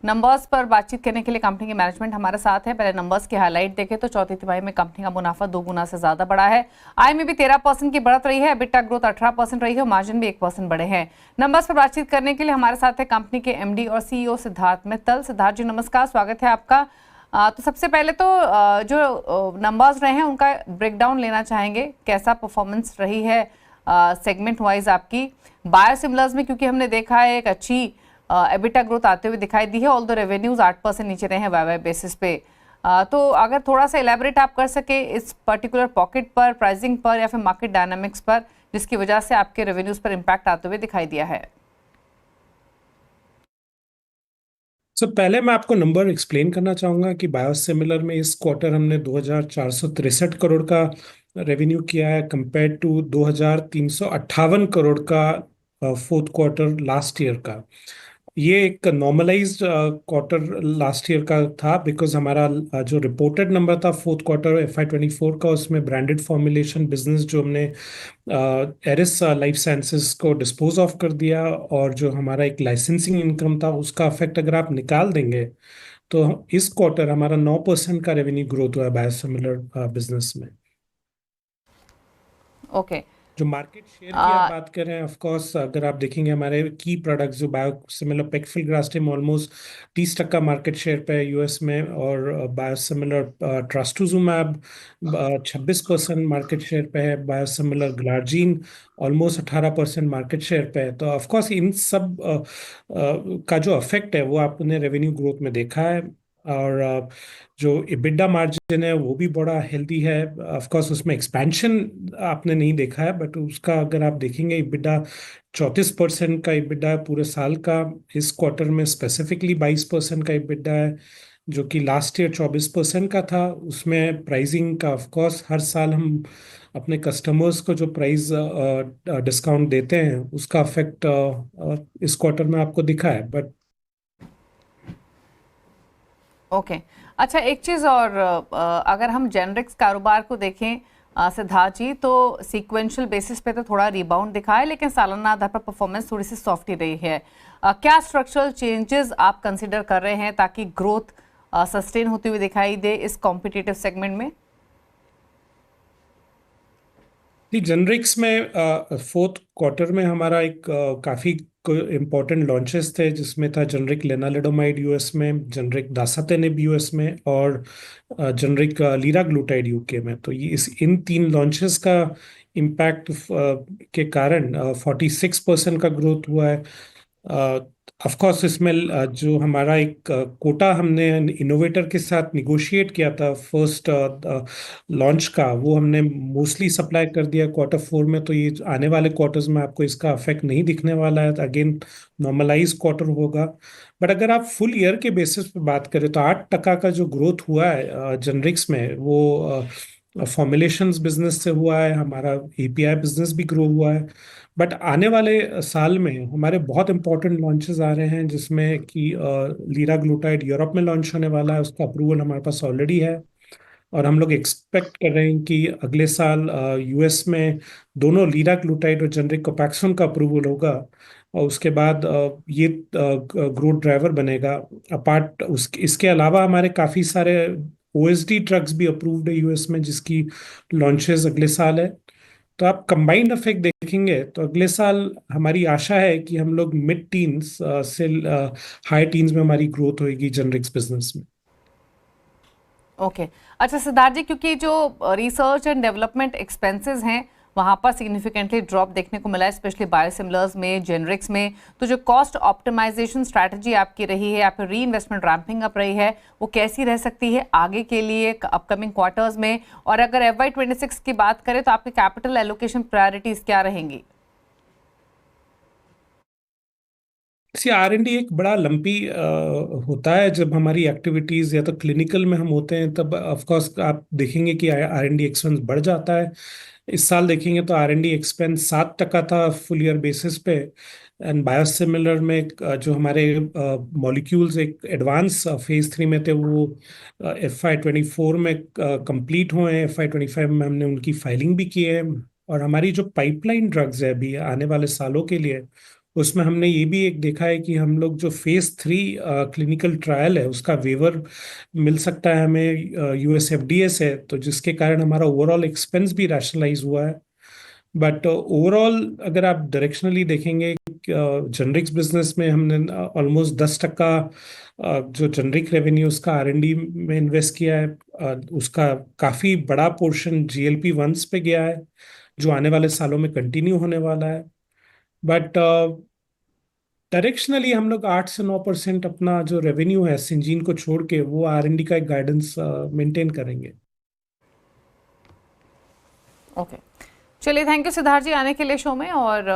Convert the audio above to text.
Numbers पर बातचीत करने के लिए कंपनी के मैनेजमेंट हमारे साथ है। पहले नंबर्स की हाईलाइट देखें तो चौथी तिमाही में कंपनी का मुनाफा 2 गुना से ज्यादा बढ़ा है। आय में भी 13% की बढ़त रही है। एबिटा ग्रोथ 18% रही है और मार्जिन भी 1% बढ़े हैं। नंबर्स पर बातचीत करने के लिए हमारे साथ है कंपनी के एमडी और सीईओ सिद्धार्थ मित्तल। सिद्धार्थ जी नमस्कार, स्वागत है आपका। तो सबसे पहले तो जो नंबर्स रहे हैं उनका ब्रेकडाउन लेना चाहेंगे, कैसा परफॉर्मेंस रही है सेगमेंट वाइज आपकी बायोसिमिलर्स में, क्योंकि हमने देखा है एक अच्छी एबिटा ग्रोथ आते हुए दिखाई दी है। ऑल द रेवेन्यूज 8% नीचे रहे हैं वाई बेसिस पे। तो अगर थोड़ा सा एलैबोरेट आप कर सके इस पर्टिकुलर पॉकेट पर, प्राइसिंग पर या फिर मार्केट डायनामिक्स पर, जिसकी वजह से आपके रेवेन्यूज पर इम्पैक्ट आते हुए दिखाई दिया है। पहले मैं आपको नंबर एक्सप्लेन करना चाहूंगा कि बायोसिमिलर में इस क्वार्टर हमने 2463 करोड़ का रेवेन्यू किया है, कंपेयर टू 2358 करोड़ का फोर्थ क्वार्टर लास्ट ईयर का। ये एक नॉर्मलाइज्ड क्वार्टर लास्ट ईयर का था, बिकॉज हमारा जो रिपोर्टेड नंबर था फोर्थ क्वार्टर FY24 का, उसमें ब्रांडेड फॉर्मुलेशन बिजनेस जो हमने एरिस लाइफ साइंसेस को डिस्पोज ऑफ कर दिया, और जो हमारा एक लाइसेंसिंग इनकम था उसका इफेक्ट अगर आप निकाल देंगे तो इस क्वार्टर हमारा 9% का रेवेन्यू ग्रोथ हुआ है बायोसिमिलर बिजनेस में। ओके। जो मार्केट शेयर की आप बात कर रहे हैं, ऑफ कोर्स अगर आप देखेंगे हमारे की प्रोडक्ट्स जो बायोसिमिलर पेक्फिलग्रास्टिम ऑलमोस्ट 30% मार्केट शेयर पे है यूएस में, और बायोसिमिलर ट्रस्टुजुमैब 26% मार्केट शेयर पे है, biosimilar glargine almost 18% market share पे है। तो ऑफ कोर्स इन सब का जो अफेक्ट है वो आपने रेवेन्यू ग्रोथ में देखा है। और जो इबिडा मार्जिन है वो भी बड़ा हेल्दी है। ऑफ कोर्स उसमें एक्सपेंशन आपने नहीं देखा है, बट उसका अगर आप देखेंगे इबिडा 34% का इबिडा है पूरे साल का। इस क्वार्टर में स्पेसिफिकली 22% का इबिडा है, जो कि लास्ट ईयर 24% का था। उसमें प्राइसिंग का ऑफ कोर्स हर साल हम अपने कस्टमर्स को जो प्राइस डिस्काउंट देते हैं उसका अफेक्ट इस क्वार्टर में आपको दिखा है। But okay. अच्छा, एक चीज़ और, अगर हम जेनरिक्स कारोबार को देखें सिद्धार्थ जी, तो सीक्वेंशियल बेसिस पे तो थोड़ा रिबाउंड दिखा है, लेकिन सालाना आधार पर परफॉर्मेंस थोड़ी सी सॉफ्ट ही रही है। क्या स्ट्रक्चरल चेंजेस आप कंसिडर कर रहे हैं ताकि ग्रोथ सस्टेन होती हुई दिखाई दे इस कॉम्पिटिटिव सेगमेंट में? जेनरिक्स में फोर्थ क्वार्टर में हमारा एक काफी इम्पोर्टेंट लॉन्चेस थे, जिसमें था जेनरिक लेनालिडोमाइड यूएस में, जेनरिक दासातेनेब यूएस में, और जेनरिक लीराग्लूटाइड यूके में। तो ये इस इन तीन लॉन्चेस का इम्पैक्ट के कारण 46% का ग्रोथ हुआ है। ऑफ कोर्स इसमें जो हमारा एक कोटा हमने इनोवेटर के साथ निगोशिएट किया था फर्स्ट लॉन्च का, वो हमने मोस्टली सप्लाई कर दिया क्वार्टर 4 में। तो ये आने वाले क्वार्टर्स में आपको इसका अफेक्ट नहीं दिखने वाला है, अगेन नॉर्मलाइज क्वार्टर होगा। बट अगर आप फुल ईयर के बेसिस पे बात करें तो 8% का जो ग्रोथ हुआ है जेनरिक्स में, वो फॉर्मुलेशंस बिजनेस से हुआ है। हमारा एपीआई बिजनेस भी ग्रो हुआ है। बट आने वाले साल में हमारे बहुत इंपॉर्टेंट लॉन्चेस आ रहे हैं, जिसमें कि लीराग्लूटाइड यूरोप में लॉन्च होने वाला है, उसका अप्रूवल हमारे पास ऑलरेडी है। और हम लोग एक्सपेक्ट कर रहे हैं कि अगले साल यूएस में दोनों लीराग्लूटाइड और जेनरिक कोपैक्सोन का अप्रूवल होगा, और उसके बाद ये ग्रोथ ड्राइवर बनेगा। अपार्ट उस इसके अलावा हमारे काफ़ी सारे ओएसडी ड्रग्स भी अप्रूव्ड है यूएस में, जिसकी लॉन्चेस अगले साल है। तो आप कंबाइंड इफेक्ट देखेंगे तो अगले साल हमारी आशा है कि हम लोग मिड टीन्स से हाई टीन्स में हमारी ग्रोथ होगी जनरिक्स बिजनेस में। ओके। अच्छा सिद्धार्थ जी, क्योंकि जो रिसर्च एंड डेवलपमेंट एक्सपेंसेस हैं वहां पर सिग्निफिकेंटली ड्रॉप देखने को मिला है, स्पेशली बायोसिमिलर्स में, जेनरिक्स में, तो जो कॉस्ट ऑप्टिमाइजेशन स्ट्रैटेजी आपकी रही है या फिर री इन्वेस्टमेंट रैंपिंग अप रही है, वो कैसी रह सकती है आगे के लिए अपकमिंग क्वार्टर्स में? और अगर FY26 की बात करें तो आपकी कैपिटल एलोकेशन प्रायोरिटीज क्या रहेंगी? सी R&D एक बड़ा लंपी होता है। जब हमारी एक्टिविटीज या तो क्लिनिकल में हम होते हैं तब ऑफ कोर्स आप देखेंगे कि R&D एक्सपेंस बढ़ जाता है। इस साल देखेंगे तो R&D एक्सपेंस 7% था फुल ईयर बेसिस पे। एंड बायोसिमिलर में जो हमारे मॉलिक्यूल्स एक एडवांस फेज 3 में थे, वो FY24 में कंप्लीट हुए हैं। FY25 में हमने उनकी फाइलिंग भी की है। और हमारी जो पाइपलाइन ड्रग्स है अभी आने वाले सालों के लिए, उसमें हमने ये भी एक देखा है कि हम लोग जो फेज 3 क्लिनिकल ट्रायल है उसका वेवर मिल सकता है हमें यूएसएफडीए से, तो जिसके कारण हमारा ओवरऑल एक्सपेंस भी रैशनलाइज हुआ है। बट ओवरऑल अगर आप डायरेक्शनली देखेंगे, जेनरिक्स बिजनेस में हमने ऑलमोस्ट 10% जो जेनरिक रेवेन्यू उसका आर&डी में इन्वेस्ट किया है, उसका काफी बड़ा पोर्शन GLP-1s पे गया है, जो आने वाले सालों में कंटिन्यू होने वाला है। बट डायरेक्शनली हम लोग 8 से 9% अपना जो रेवेन्यू है सिंजीन को छोड़ के, वो आर&डी का एक गाइडेंस मेंटेन करेंगे। ओके, चलिए, थैंक यू सिद्धार्थ जी आने के लिए शो में। और